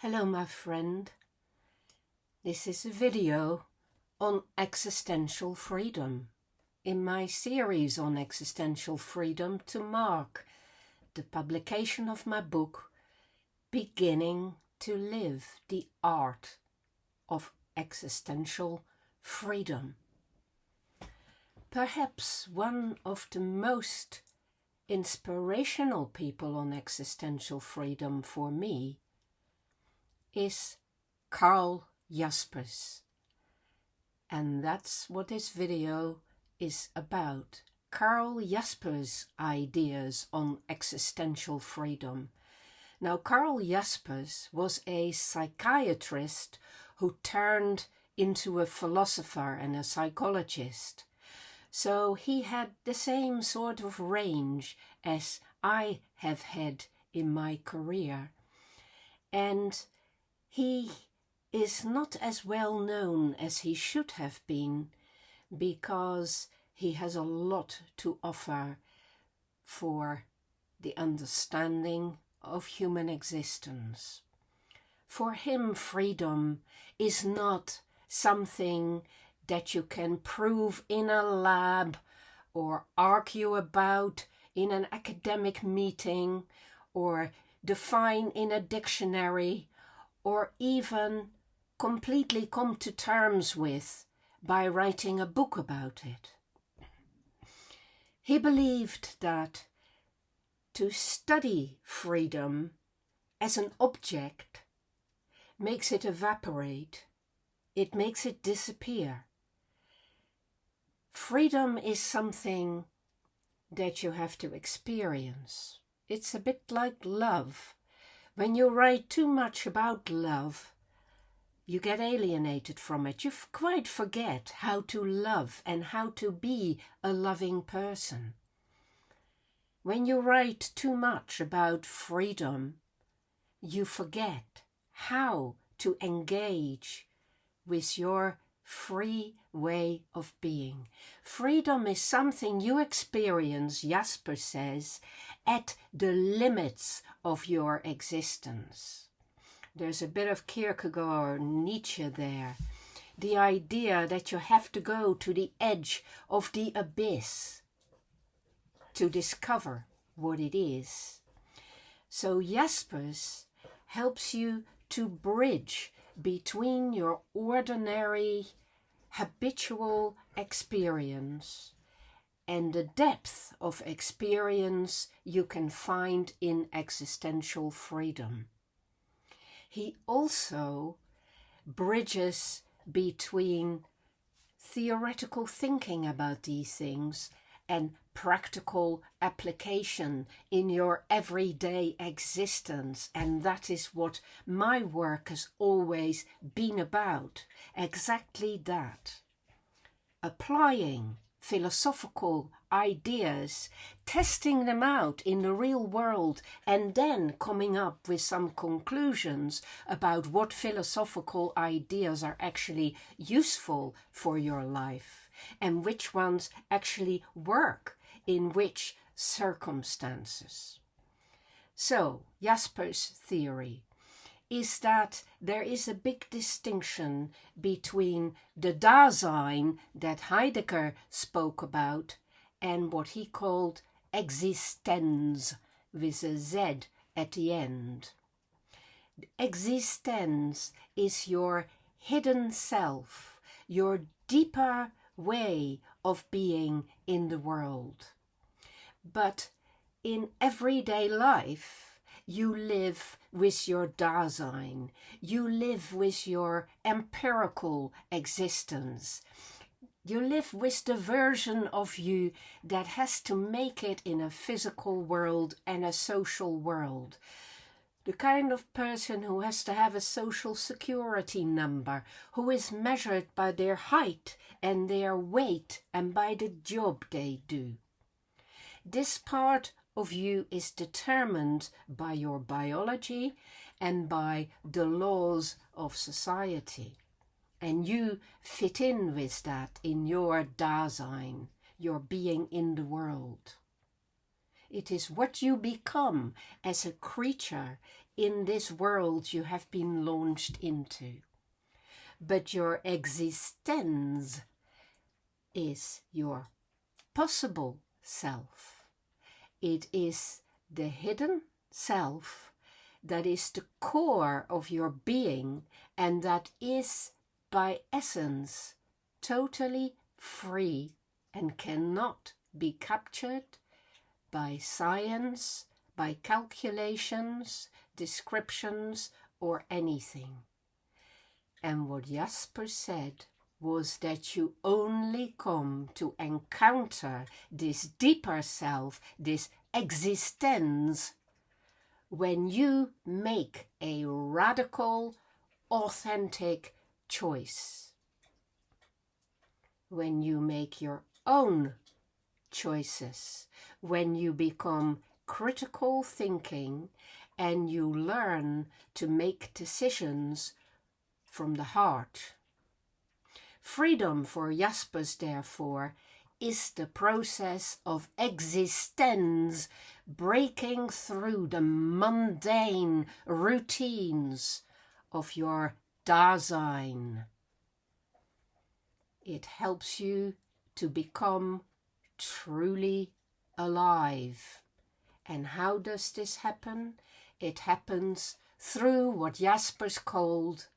Hello my friend, this is a video on existential freedom in my series on existential freedom to mark the publication of my book Beginning to Live the Art of Existential Freedom. Perhaps one of the most inspirational people on existential freedom for me is Karl Jaspers, and that's what this video is about. Karl Jaspers' ideas on existential freedom. Now, Karl Jaspers was a psychiatrist who turned into a philosopher and a psychologist, so he had the same sort of range as I have had in my career, and he is not as well known as he should have been because he has a lot to offer for the understanding of human existence. For him, freedom is not something that you can prove in a lab or argue about in an academic meeting or define in a dictionary or even completely come to terms with by writing a book about it. He believed that to study freedom as an object makes it evaporate, it makes it disappear. Freedom is something that you have to experience. It's a bit like love. When you write too much about love, you get alienated from it. You quite forget how to love and how to be a loving person. When you write too much about freedom, you forget how to engage with your free way of being. Freedom is something you experience, Jasper says, at the limits of your existence. There's a bit of Kierkegaard, Nietzsche there. The idea that you have to go to the edge of the abyss to discover what it is. So Jaspers helps you to bridge between your ordinary, habitual experience and the depth of experience you can find in existential freedom. He also bridges between theoretical thinking about these things and practical application in your everyday existence, and that is what my work has always been about. Exactly that. Applying philosophical ideas, testing them out in the real world, and then coming up with some conclusions about what philosophical ideas are actually useful for your life and which ones actually work in which circumstances. So, Jasper's theory is that there is a big distinction between the Dasein that Heidegger spoke about and what he called Existenz, with a Z at the end. Existenz is your hidden self, your deeper way of being in the world. But in everyday life, you live with your Dasein, you live with your empirical existence. You live with the version of you that has to make it in a physical world and a social world. The kind of person who has to have a social security number, who is measured by their height and their weight and by the job they do. This part of you is determined by your biology and by the laws of society. And you fit in with that in your Dasein, your being in the world. It is what you become as a creature in this world you have been launched into. But your existence is your possible self. It is the hidden self that is the core of your being, and that is by essence totally free and cannot be captured by science, by calculations, descriptions, or anything. And what Jasper said was that you only come to encounter this deeper self, this existence, when you make a radical, authentic choice. When you make your own choices, when you become critical thinking and you learn to make decisions from the heart. Freedom for Jaspers, therefore, is the process of existence breaking through the mundane routines of your Dasein. It helps you to become truly alive. And how does this happen? It happens through what Jaspers called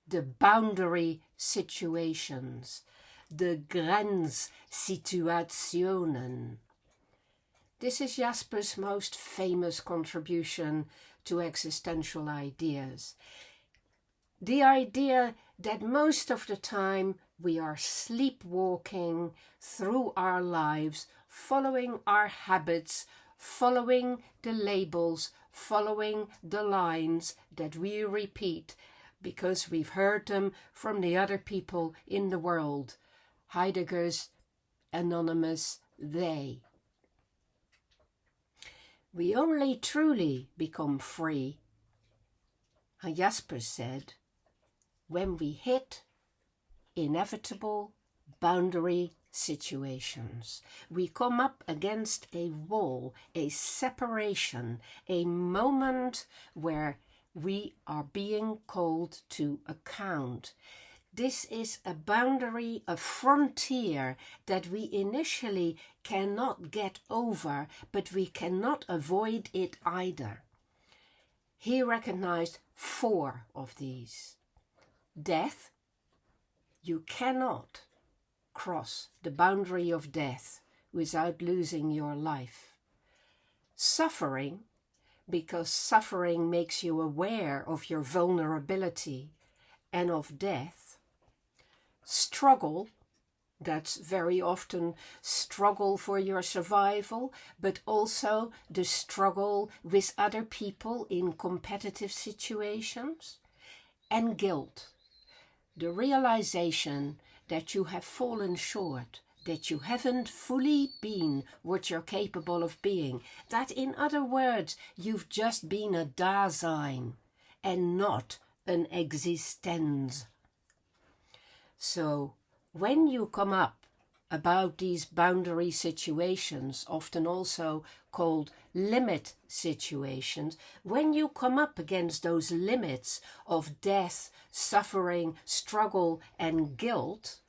the boundary situations, the Grenzsituationen. This is Jaspers' most famous contribution to existential ideas. The idea that most of the time we are sleepwalking through our lives, following our habits, following the labels, following the lines that we repeat because we've heard them from the other people in the world. Heidegger's anonymous they. We only truly become free, Jaspers said, when we hit inevitable boundary situations. We come up against a wall, a separation, a moment where we are being called to account. This is a boundary, a frontier that we initially cannot get over, but we cannot avoid it either. He recognized 4 of these. Death. You cannot cross the boundary of death without losing your life. Suffering, because suffering makes you aware of your vulnerability and of death. Struggle, that's very often struggle for your survival, but also the struggle with other people in competitive situations. And guilt, the realization that you have fallen short, that you haven't fully been what you're capable of being, that in other words, you've just been a Dasein and not an existence. So when you come up about these boundary situations, often also called limit situations, when you come up against those limits of death, suffering, struggle, and guilt,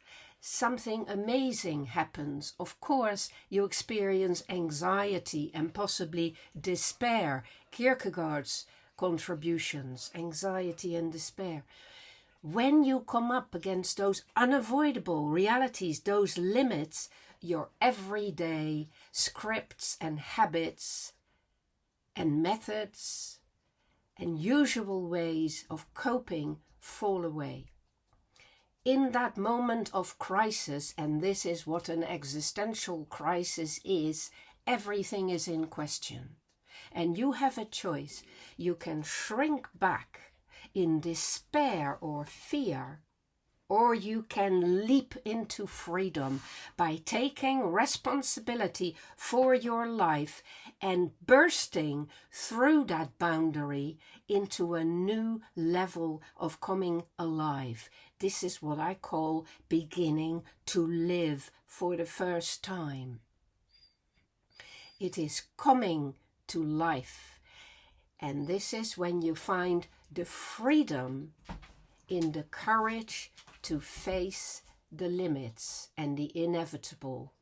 something amazing happens. Of course, you experience anxiety and possibly despair. Kierkegaard's contributions, anxiety and despair. When you come up against those unavoidable realities, those limits, your everyday scripts and habits and methods and usual ways of coping fall away. In that moment of crisis, and this is what an existential crisis is, everything is in question. And you have a choice. You can shrink back in despair or fear, or you can leap into freedom by taking responsibility for your life and bursting through that boundary into a new level of coming alive. This is what I call beginning to live for the first time. It is coming to life. And this is when you find the freedom in the courage to face the limits and the inevitable,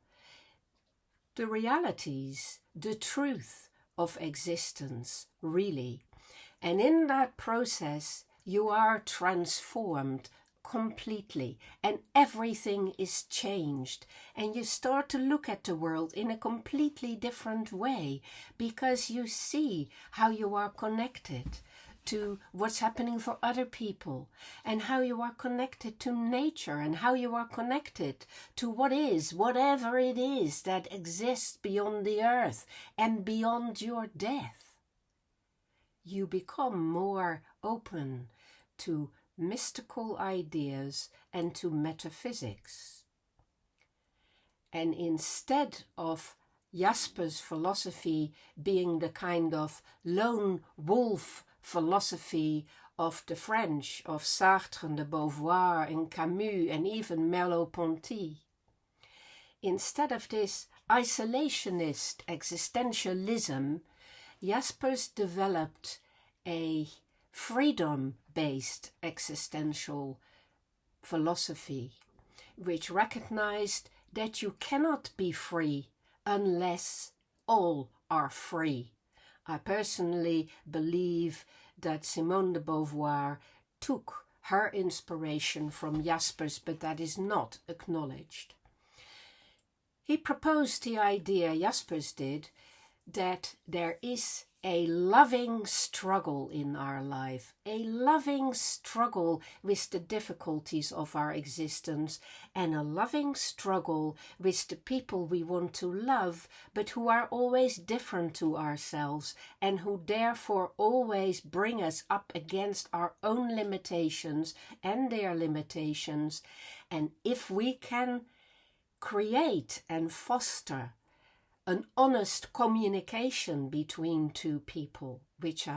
the realities, the truth of existence, really. And in that process, you are transformed completely, and everything is changed, and you start to look at the world in a completely different way, because you see how you are connected to what's happening for other people, and how you are connected to nature, and how you are connected to what is, whatever it is that exists beyond the earth and beyond your death. You become more open to mystical ideas and to metaphysics. And instead of Jaspers' philosophy being the kind of lone wolf philosophy of the French, of Sartre and de Beauvoir and Camus and even Merleau-Ponty, instead of this isolationist existentialism, Jaspers developed a freedom-based existential philosophy, which recognized that you cannot be free unless all are free. I personally believe that Simone de Beauvoir took her inspiration from Jaspers, but that is not acknowledged. He proposed the idea, Jaspers did, that there is a loving struggle in our life, a loving struggle with the difficulties of our existence, and a loving struggle with the people we want to love, but who are always different to ourselves, and who therefore always bring us up against our own limitations and their limitations. And if we can create and foster an honest communication between two people, which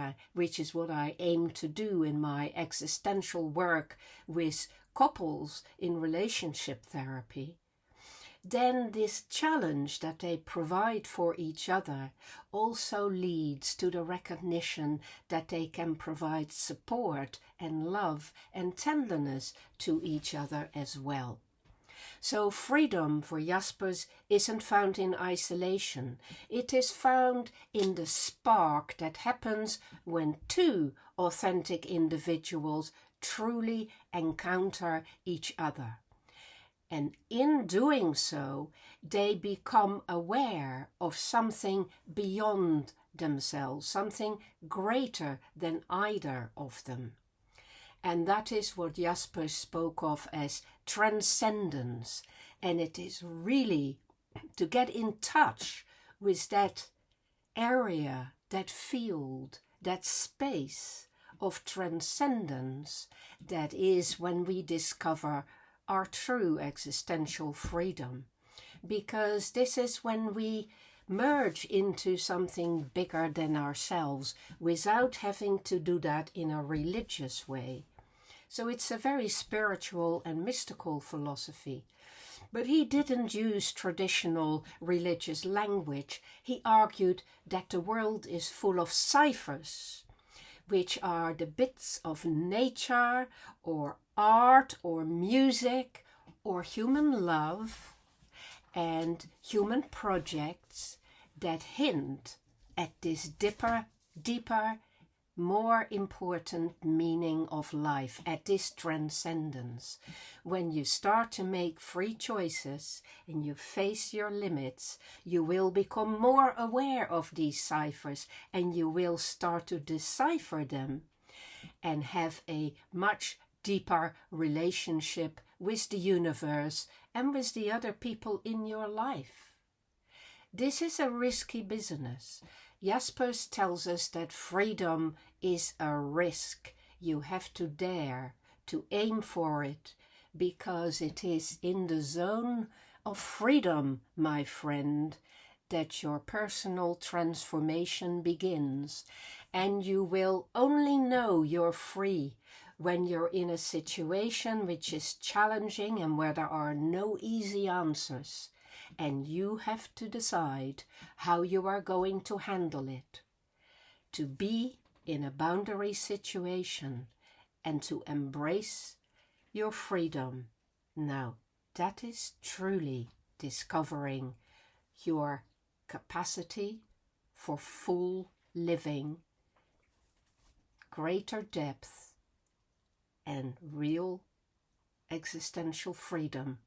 is what I aim to do in my existential work with couples in relationship therapy, then this challenge that they provide for each other also leads to the recognition that they can provide support and love and tenderness to each other as well. So freedom for Jaspers isn't found in isolation. It is found in the spark that happens when two authentic individuals truly encounter each other. And in doing so, they become aware of something beyond themselves, something greater than either of them. And that is what Jaspers spoke of as transcendence. And it is really to get in touch with that area, that field, that space of transcendence that is when we discover our true existential freedom. Because this is when we merge into something bigger than ourselves without having to do that in a religious way. So it's a very spiritual and mystical philosophy. But he didn't use traditional religious language. He argued that the world is full of ciphers, which are the bits of nature or art or music or human love and human projects that hint at this deeper, more important meaning of life, at this transcendence. When you start to make free choices and you face your limits, you will become more aware of these ciphers and you will start to decipher them and have a much deeper relationship with the universe and with the other people in your life. This is a risky business. Jaspers tells us that freedom is a risk. You have to dare to aim for it, because it is in the zone of freedom, my friend, that your personal transformation begins. And you will only know you're free when you're in a situation which is challenging and where there are no easy answers. And you have to decide how you are going to handle it. To be in a boundary situation and to embrace your freedom. Now, that is truly discovering your capacity for full living, greater depth, and real existential freedom